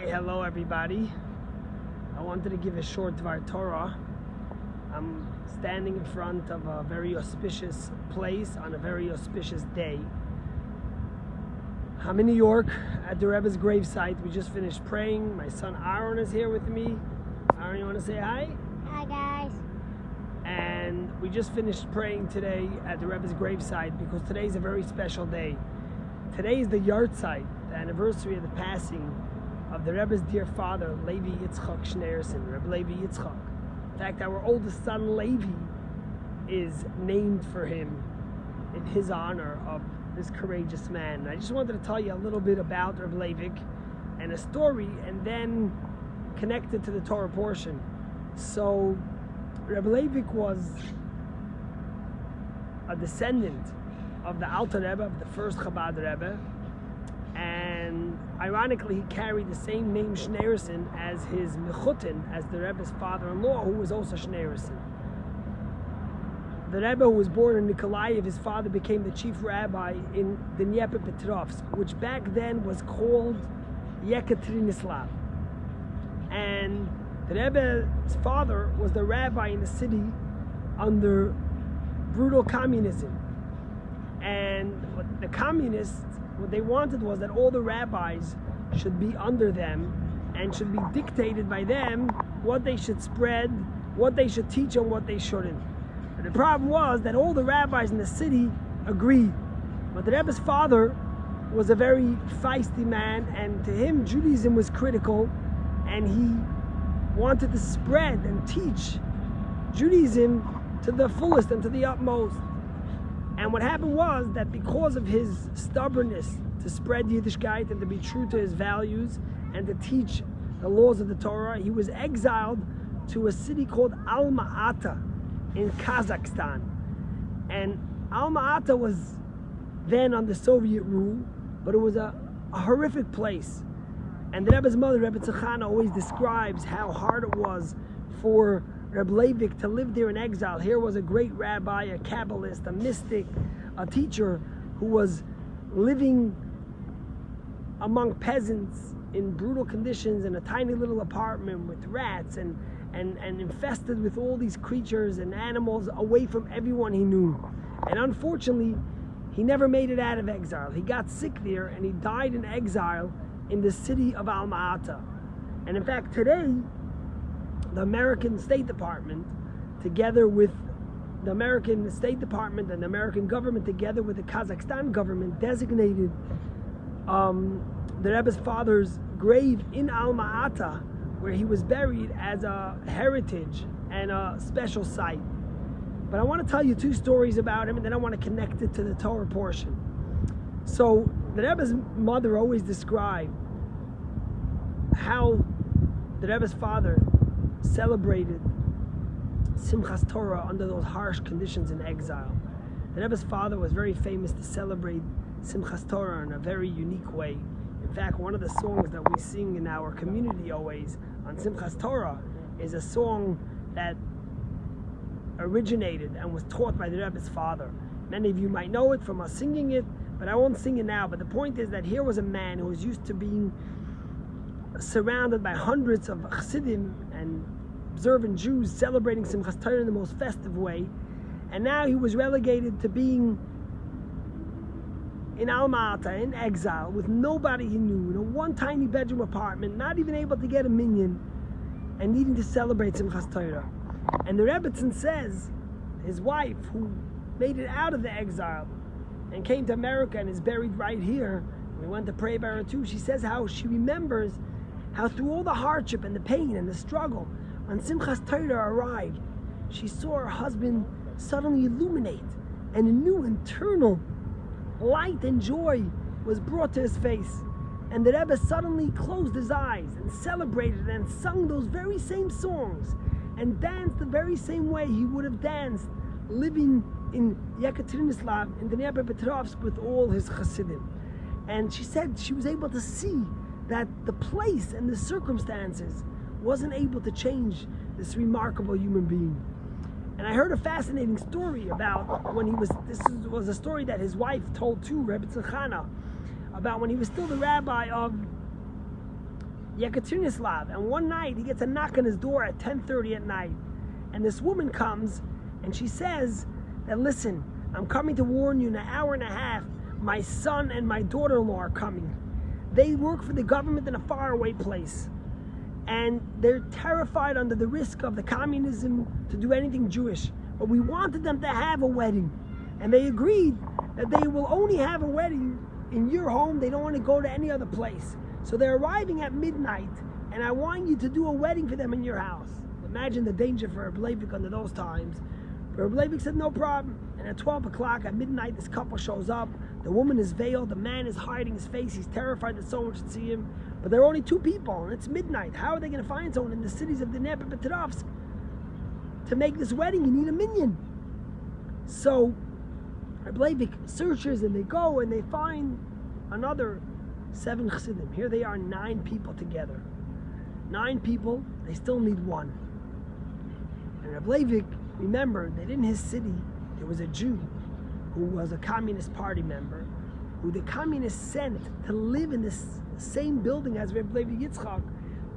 Hello everybody. I wanted to give a short Dvar Torah. I'm standing in front of a very auspicious place on a very auspicious day. I'm in New York at the Rebbe's gravesite. We just finished praying. My son Aaron is here with me. Aaron, you want to say hi? Hi guys. And we just finished praying today at the Rebbe's gravesite because today is a very special day. Today is the yahrzeit, the anniversary of the passing of the Rebbe's dear father, Levi Yitzchak Schneerson, Rebbe Levi Yitzchak. In fact, our oldest son, Levi, is named for him in his honor of this courageous man. And I just wanted to tell you a little bit about Rebbe Levi and a story, and then connect it to the Torah portion. So, Rebbe Levi was a descendant of the Alter Rebbe, of the first Chabad Rebbe, and ironically he carried the same name Schneerson as his mechutin, as the Rebbe's father-in-law, who was also Schneerson. The Rebbe, who was born in Nikolaev, his father became the chief rabbi in the Dnepropetrovsk, which back then was called Yekaterinoslav. And the Rebbe's father was the rabbi in the city under brutal communism. And what the communists, what they wanted was that all the rabbis should be under them and should be dictated by them what they should spread, what they should teach, and what they shouldn't. But the problem was that all the rabbis in the city agreed. But the Rebbe's father was a very feisty man, and to him Judaism was critical, and he wanted to spread and teach Judaism to the fullest and to the utmost. And what happened was that because of his stubbornness to spread Yiddishkeit and to be true to his values and to teach the laws of the Torah, he was exiled to a city called Alma-Ata in Kazakhstan. And Alma-Ata was then under Soviet rule, but it was a horrific place. And the Rebbe's mother, Rebbe Tzachana, always describes how hard it was for Rebbe Levi to live there in exile. Here was a great rabbi, a Kabbalist, a mystic, a teacher who was living among peasants in brutal conditions in a tiny little apartment with rats and infested with all these creatures and animals, away from everyone he knew. And unfortunately, he never made it out of exile. He got sick there and he died in exile in the city of Alma-Ata. And in fact, today, the American State Department, together with the American State Department and the American government, together with the Kazakhstan government, designated the Rebbe's father's grave in Alma-Ata, where he was buried, as a heritage and a special site. But I want to tell you two stories about him, and then I want to connect it to the Torah portion. So the Rebbe's mother always described how the Rebbe's father celebrated Simchas Torah under those harsh conditions in exile. The Rebbe's father was very famous to celebrate Simchas Torah in a very unique way. In fact, one of the songs that we sing in our community always on Simchas Torah is a song that originated and was taught by the Rebbe's father. Many of you might know it from us singing it, but I won't sing it now. But the point is that here was a man who was used to being surrounded by hundreds of Chassidim and observant Jews celebrating Simchas Torah in the most festive way, and now he was relegated to being in Alma-Ata, in exile, with nobody he knew, in a one tiny bedroom apartment, not even able to get a minyan, and needing to celebrate Simchas Torah. And the Rebbetzin says, his wife, who made it out of the exile and came to America and is buried right here, we went to pray about her too, she says how she remembers how through all the hardship and the pain and the struggle, when Simchas Torah arrived, she saw her husband suddenly illuminate, and a new internal light and joy was brought to his face. And the Rebbe suddenly closed his eyes and celebrated and sung those very same songs and danced the very same way he would have danced living in Yekaterinoslav, in the Dnepropetrovsk, with all his Chassidim. And she said she was able to see that the place and the circumstances wasn't able to change this remarkable human being. And I heard a fascinating story about when he was, was a story that his wife told to Rebbe Tzachana, about when he was still the rabbi of Yekaterinoslav. And one night he gets a knock on his door at 10:30 at night. And this woman comes and she says that, listen, I'm coming to warn you, in an hour and a half, my son and my daughter-in-law are coming. They work for the government in a faraway place. And they're terrified under the risk of the communism to do anything Jewish. But we wanted them to have a wedding. And they agreed that they will only have a wedding in your home. They don't want to go to any other place. So they're arriving at midnight, and I want you to do a wedding for them in your house. Imagine the danger for Reb Leivik under those times. Reb Leivik said, no problem. And at 12 o'clock at midnight, this couple shows up. The woman is veiled. The man is hiding his face. He's terrified that someone should see him. But there are only two people, and it's midnight. How are they going to find someone in the cities of the Dnieper Petrovsk? To make this wedding, you need a minion. So Reb Leivik searches, and they go, and they find another 7 chassidim. Here they are, 9 people together. 9 people, they still need one. And Reb Leivik, remember that in his city, there was a Jew who was a Communist Party member, who the communists sent to live in this same building as Reb Levi Yitzchak,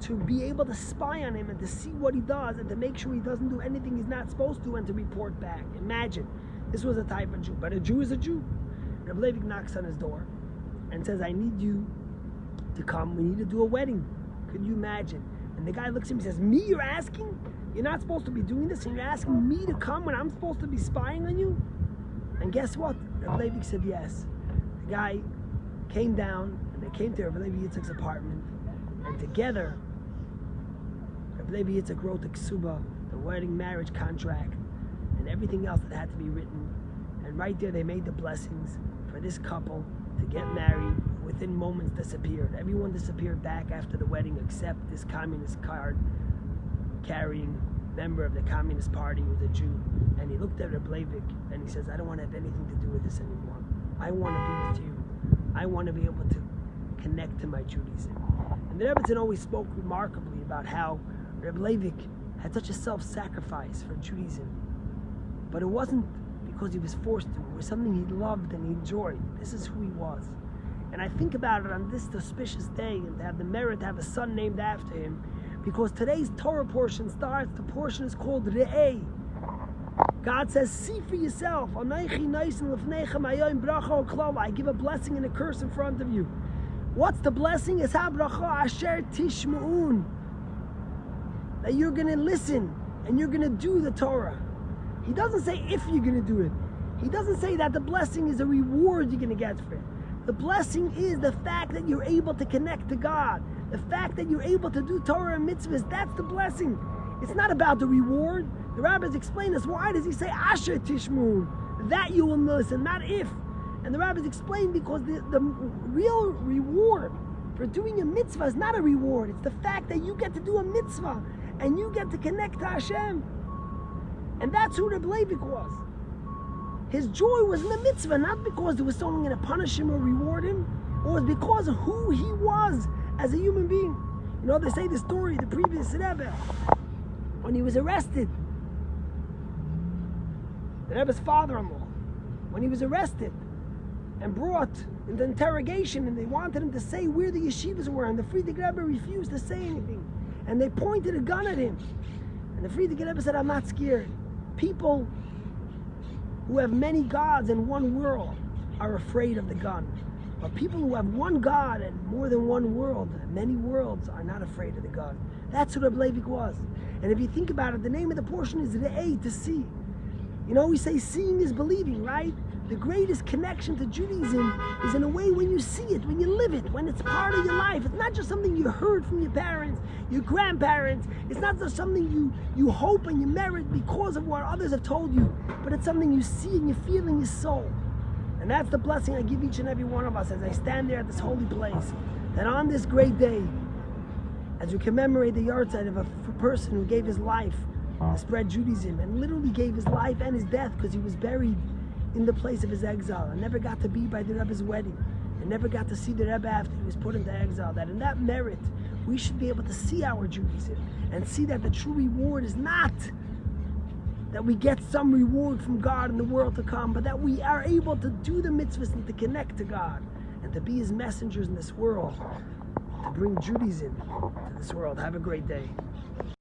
to be able to spy on him and to see what he does and to make sure he doesn't do anything he's not supposed to and to report back. Imagine, this was a type of Jew, but a Jew is a Jew. Reb Leivik knocks on his door and says, I need you to come, we need to do a wedding. Could you imagine? And the guy looks at him and says, me, you're asking? You're not supposed to be doing this, and you're asking me to come when I'm supposed to be spying on you? And guess what? Reb Leivik said yes. The guy came down, and they came to Reb Levi Yitzchak's apartment, and together, Reb Levi Yitzchak wrote the ksuba, the wedding marriage contract, and everything else that had to be written. And right there, they made the blessings for this couple to get married. Within moments, disappeared. Everyone disappeared back after the wedding except this communist card carrying member of the Communist Party who was a Jew. And he looked at Reb Leivik and he says, I don't want to have anything to do with this anymore. I want to be with you. I want to be able to connect to my Judaism. And the Rebbetzin always spoke remarkably about how Reb Leivik had such a self-sacrifice for Judaism. But it wasn't because he was forced to. It was something he loved and he enjoyed. This is who he was. And I think about it on this auspicious day, and to have the merit to have a son named after him, because today's Torah portion starts, the portion is called Re'eh. God says, see for yourself. I give a blessing and a curse in front of you. What's the blessing? It's ha-bracha asher tishma'un. That you're going to listen and you're going to do the Torah. He doesn't say if you're going to do it. He doesn't say that the blessing is a reward you're going to get for it. The blessing is the fact that you're able to connect to God. The fact that you're able to do Torah and mitzvahs, that's the blessing. It's not about the reward. The rabbis explain this. Why does he say Asher Tishmun? That you will listen, not if. And the rabbis explain because the real reward for doing a mitzvah is not a reward. It's the fact that you get to do a mitzvah and you get to connect to Hashem. And that's who Reb Leivik was. His joy was in the mitzvah, not because there was someone going to punish him or reward him. It was because of who he was as a human being. You know, they say the story, the previous Rebbe, when he was arrested, the Rebbe's father-in-law, when he was arrested and brought into interrogation, and they wanted him to say where the yeshivas were, and the Frierdiker Rebbe refused to say anything. And they pointed a gun at him. And the Frierdiker Rebbe said, I'm not scared. People who have many gods in one world are afraid of the gun. But people who have one God and more than one world, many worlds, are not afraid of the gun. That's who Reb Leivik was. And if you think about it, the name of the portion is Re'eh, to see. You know, we say seeing is believing, right? The greatest connection to Judaism is in a way when you see it, when you live it, when it's part of your life. It's not just something you heard from your parents, your grandparents. It's not just something you hope and you merit because of what others have told you, but it's something you see and you feel in your soul. And that's the blessing I give each and every one of us as I stand there at this holy place, that on this great day, as we commemorate the yahrzeit of a person who gave his life to spread Judaism, and literally gave his life and his death because he was buried in the place of his exile and never got to be by the Rebbe's wedding and never got to see the Rebbe after he was put into exile, that in that merit we should be able to see our Judaism and see that the true reward is not that we get some reward from God in the world to come, but that we are able to do the mitzvahs and to connect to God and to be his messengers in this world. to bring Judaism to this world. Have a great day.